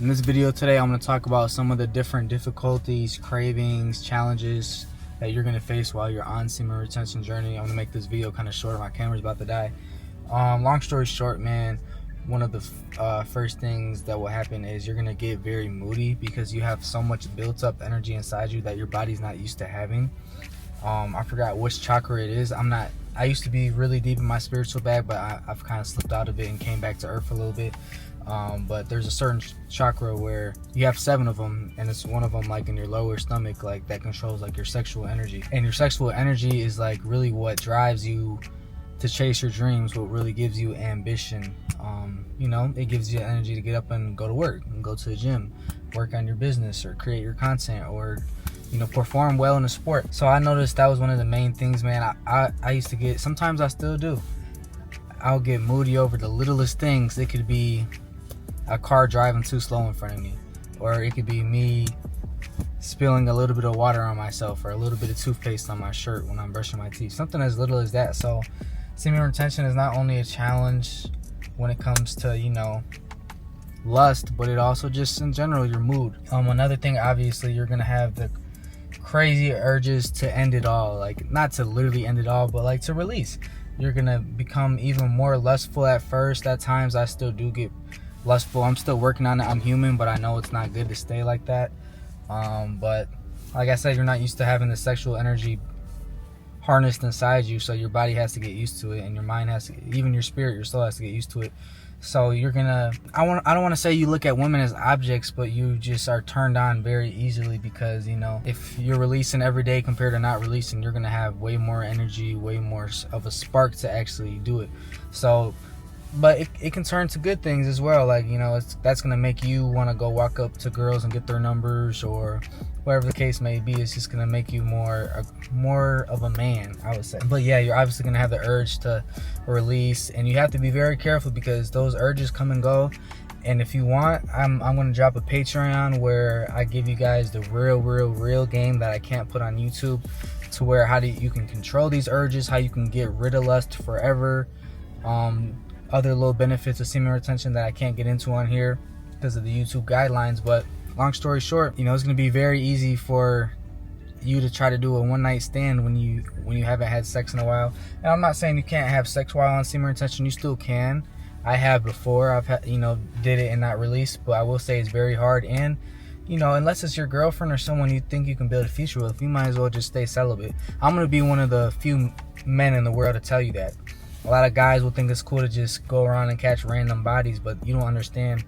In this video today, I'm going to talk about some of the different difficulties, cravings, challenges that you're going to face while you're on semen retention journey. I'm going to make this video kind of short. My camera's about to die. Long story short, man, one of the first things that will happen is you're going to get very moody because you have so much built up energy inside you that your body's not used to having. I forgot which chakra it is. I used to be really deep in my spiritual bag, but I've kind of slipped out of it and came back to earth a little bit. But there's a certain chakra where you have 7 of them, and it's one of them like in your lower stomach, like that controls like your sexual energy. And your sexual energy is like really what drives you to chase your dreams, what really gives you ambition. It gives you energy to get up and go to work and go to the gym, work on your business or create your content, or perform well in a sport. So I noticed that was one of the main things, man. I used to get, sometimes I still do, I'll get moody over the littlest things. It could be a car driving too slow in front of me, or it could be me spilling a little bit of water on myself, or a little bit of toothpaste on my shirt when I'm brushing my teeth, something as little as that. So semen retention is not only a challenge when it comes to lust, but it also just in general your mood. Another thing, obviously, you're gonna have the crazy urges to end it all, like not to literally end it all, but like to release. You're gonna become even more lustful at first. At times I still do get lustful. I'm still working on it. I'm human, but I know it's not good to stay like that. But like I said, you're not used to having the sexual energy harnessed inside you, so your body has to get used to it, and your mind has to, even your spirit, your soul has to get used to it. So you're gonna, I don't want to say you look at women as objects, but you just are turned on very easily because if you're releasing every day compared to not releasing, you're gonna have way more energy, way more of a spark to actually do it. So but it can turn to good things as well, like that's gonna make you want to go walk up to girls and get their numbers, or whatever the case may be. It's just gonna make you more of a man, I would say. But yeah, you're obviously gonna have the urge to release, and you have to be very careful because those urges come and go. And if you want, I'm gonna drop a Patreon where I give you guys the real game that I can't put on YouTube, to where you can control these urges, how you can get rid of lust forever. Other little benefits of semen retention that I can't get into on here because of the YouTube guidelines. But long story short, it's going to be very easy for you to try to do a one-night stand when you haven't had sex in a while. And I'm not saying you can't have sex while on semen retention. You still can. I have before. I've had, did it and not released, but I will say it's very hard. And unless it's your girlfriend or someone you think you can build a future with, you might as well just stay celibate. I'm going to be one of the few men in the world to tell you that. A lot of guys will think it's cool to just go around and catch random bodies, but you don't understand.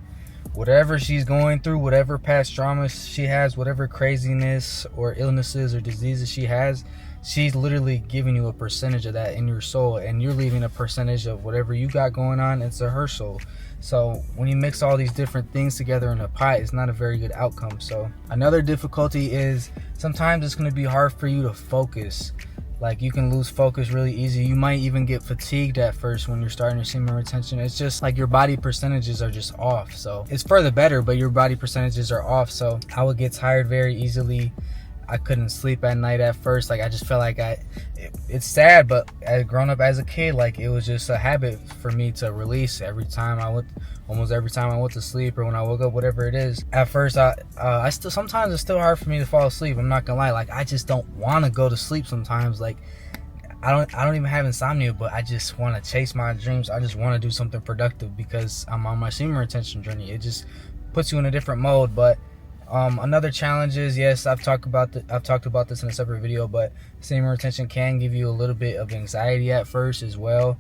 Whatever she's going through, whatever past trauma she has, whatever craziness or illnesses or diseases she has, she's literally giving you a percentage of that in your soul, and you're leaving a percentage of whatever you got going on into her soul. So when you mix all these different things together in a pot, it's not a very good outcome. So another difficulty is sometimes it's going to be hard for you to focus. Like, you can lose focus really easy. You might even get fatigued at first when you're starting your semen retention. It's just like your body percentages are just off. So it's for the better, but your body percentages are off. So I would get tired very easily. I couldn't sleep at night at first. Like, I just felt like it's sad, but as grown up as a kid, like, it was just a habit for me to release almost every time I went to sleep, or when I woke up, whatever it is. At first, sometimes it's still hard for me to fall asleep. I'm not gonna lie. Like, I just don't want to go to sleep sometimes. Like, I don't even have insomnia, but I just want to chase my dreams. I just want to do something productive because I'm on my semen retention journey. It just puts you in a different mode. But another challenge is, yes, I've talked about this in a separate video, but semen retention can give you a little bit of anxiety at first as well.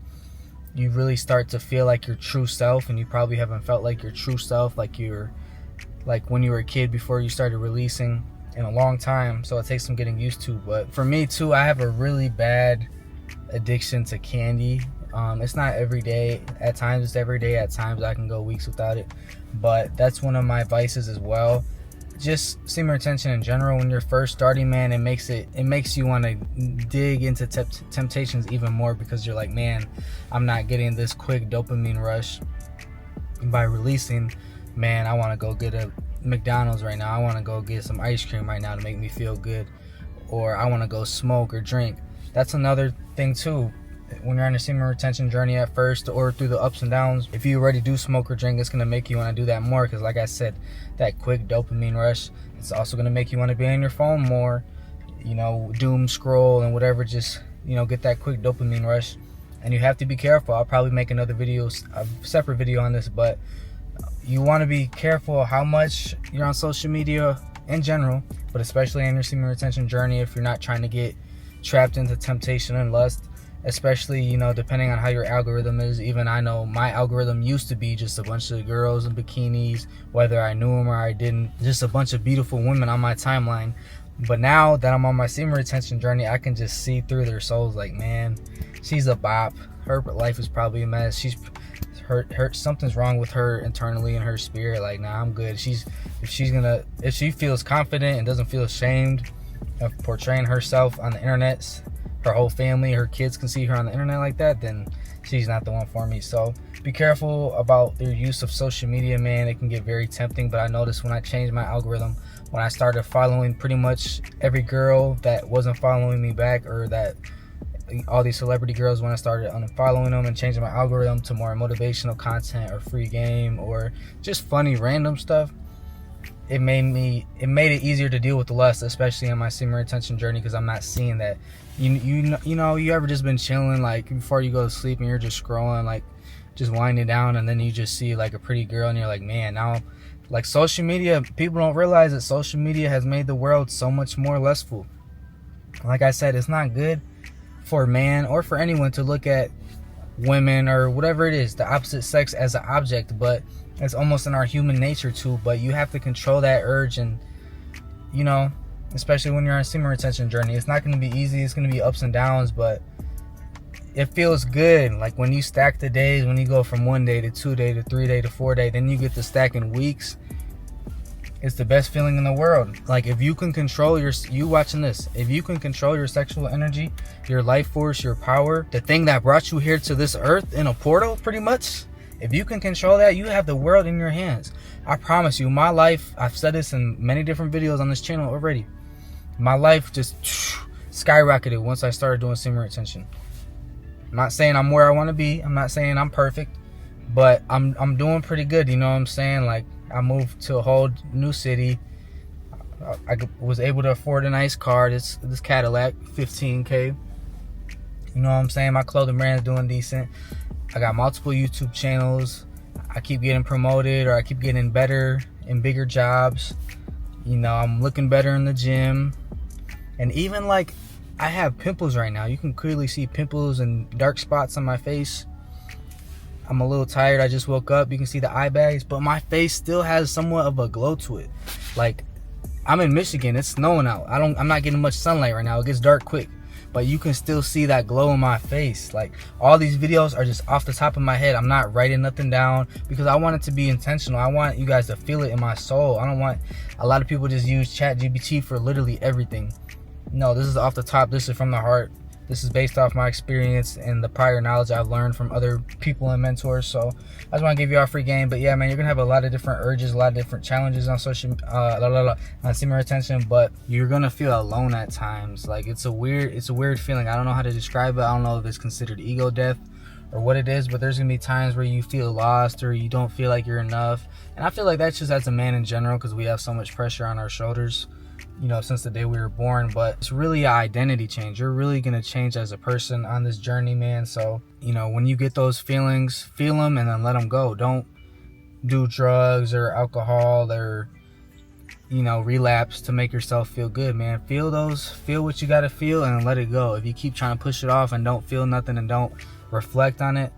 You really start to feel like your true self, and you probably haven't felt like your true self like when you were a kid before you started releasing in a long time. So it takes some getting used to. But for me too, I have a really bad addiction to candy. It's not every day. At times it's every day. At times I can go weeks without it. But that's one of my vices as well. Just semen retention in general, when you're first starting, man, it makes you want to dig into temptations even more, because you're like, man, I'm not getting this quick dopamine rush by releasing. Man, I want to go get a McDonald's right now. I want to go get some ice cream right now to make me feel good, or I want to go smoke or drink. That's another thing too. when you're on a semen retention journey at first, or through the ups and downs. If you already do smoke or drink, it's going to make you want to do that more, because like I said, that quick dopamine rush, it's also going to make you want to be on your phone more, you know, doom scroll and whatever, just, you know, get that quick dopamine rush. And you have to be careful. I'll probably make another video, a separate video on this, but you want to be careful how much you're on social media in general, but especially in your semen retention journey, if you're not trying to get trapped into temptation and lust. Especially, you know, depending on how your algorithm is. Even I know my algorithm used to be just a bunch of girls in bikinis, whether I knew them or I didn't, just a bunch of beautiful women on my timeline. But now that I'm on my semen retention journey, I can just see through their souls. Like, man, she's a bop. Her life is probably a mess. She's her something's wrong with her internally in her spirit. Like, nah, I'm good. If she feels confident and doesn't feel ashamed of portraying herself on the internet, her whole family, her kids can see her on the internet like that, then she's not the one for me. So be careful about their use of social media, man. It can get very tempting. But I noticed when I changed my algorithm, when I started following pretty much every girl that wasn't following me back, or that all these celebrity girls, when I started unfollowing them and changing my algorithm to more motivational content or free game or just funny random stuff, it made it easier to deal with the lust, especially in my semen retention journey, because I'm not seeing that. You know, you ever just been chilling, like before you go to sleep, and you're just scrolling, like just winding down, and then you just see like a pretty girl, and you're like, man, now, like, social media, people don't realize that social media has made the world so much more lustful. Like I said, it's not good for a man or for anyone to look at women or whatever it is, the opposite sex, as an object, but it's almost in our human nature too. But you have to control that urge, and, you know, especially when you're on a semen retention journey, it's not going to be easy. It's going to be ups and downs, but it feels good. Like when you stack the days, when you go from 1 day to 2 day to 3 day to 4 day, then you get to stack in weeks. It's the best feeling in the world. Like, if you can control you watching this, if you can control your sexual energy, your life force, your power, the thing that brought you here to this earth in a portal, pretty much, if you can control that, you have the world in your hands. I promise you, my life, I've said this in many different videos on this channel already, my life just skyrocketed once I started doing semen retention. I'm not saying I'm where I want to be. I'm not saying I'm perfect, but I'm doing pretty good. You know what I'm saying? Like, I moved to a whole new city. I was able to afford a nice car, this Cadillac, $15K. You know what I'm saying? My clothing brand's doing decent. I got multiple YouTube channels. I keep getting promoted, or I keep getting better in bigger jobs. You know, I'm looking better in the gym. And even, like, I have pimples right now. You can clearly see pimples and dark spots on my face. I'm a little tired. I just woke up. You can see the eye bags, but my face still has somewhat of a glow to it. Like, I'm in Michigan. It's snowing out. I'm not getting much sunlight right now. It gets dark quick, but you can still see that glow in my face. Like, all these videos are just off the top of my head. I'm not writing nothing down because I want it to be intentional. I want you guys to feel it in my soul. I don't want a lot of people just use ChatGPT for literally everything. No, this is off the top. This is from the heart. This is based off my experience and the prior knowledge I've learned from other people and mentors. So I just want to give you all free game. But yeah, man, you're gonna have a lot of different urges, a lot of different challenges on on semen retention. But you're gonna feel alone at times. Like, it's a weird feeling. I don't know how to describe it. I don't know if it's considered ego death or what it is, but there's gonna be times where you feel lost or you don't feel like you're enough. And I feel like that's just as a man in general, because we have so much pressure on our shoulders, you know, since the day we were born. But it's really an identity change. You're really going to change as a person on this journey, man. So, you know, when you get those feelings, feel them and then let them go. Don't do drugs or alcohol or, you know, relapse to make yourself feel good, man. Feel what you got to feel and let it go. If you keep trying to push it off and don't feel nothing and don't reflect on it,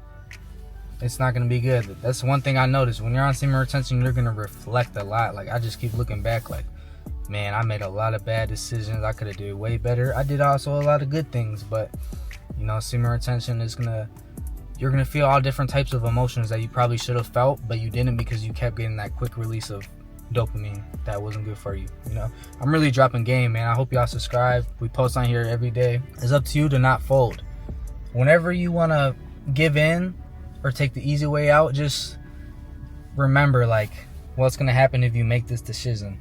it's not going to be good. That's one thing I noticed. When you're on semen retention, you're going to reflect a lot. Like, I just keep looking back like, man, I made a lot of bad decisions. I could have did way better. I did also a lot of good things, but, you know, semen retention is you're gonna feel all different types of emotions that you probably should have felt, but you didn't, because you kept getting that quick release of dopamine that wasn't good for you. You know, I'm really dropping game, man. I hope y'all subscribe. We post on here every day. It's up to you to not fold. Whenever you want to give in or take the easy way out, just remember, like, what's gonna happen if you make this decision.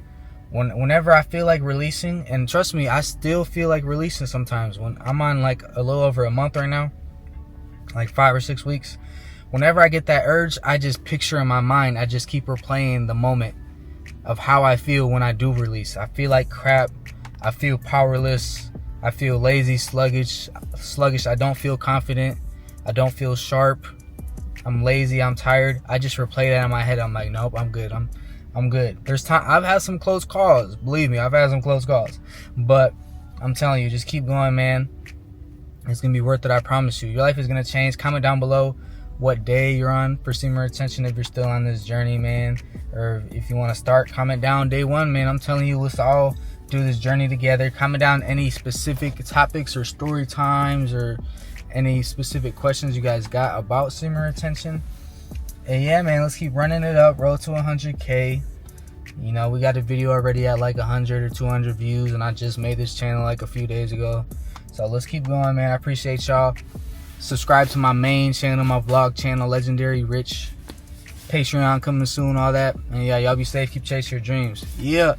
Whenever I feel like releasing, and trust me, I still feel like releasing sometimes. When I'm on like a little over a month right now, like 5 or 6 weeks. Whenever I get that urge, I just picture in my mind, I just keep replaying the moment of how I feel when I do release. I feel like crap. I feel powerless. I feel lazy, sluggish. I don't feel confident. I don't feel sharp. I'm lazy. I'm tired. I just replay that in my head. I'm like, nope, I'm good. I'm good. There's time. I've had some close calls. Believe me, I've had some close calls. But I'm telling you, just keep going, man. It's gonna be worth it. I promise you. Your life is gonna change. Comment down below what day you're on for semen retention, if you're still on this journey, man, or if you want to start. Comment down day 1, man. I'm telling you, let's all do this journey together. Comment down any specific topics or story times or any specific questions you guys got about semen retention. And yeah, man, let's keep running it up. Road to 100K. You know, we got a video already at like 100 or 200 views, and I just made this channel like a few days ago. So let's keep going, man. I appreciate y'all. Subscribe to my main channel, my vlog channel, Legendary Rich. Patreon coming soon, all that. And yeah, y'all be safe. Keep chasing your dreams. Yeah.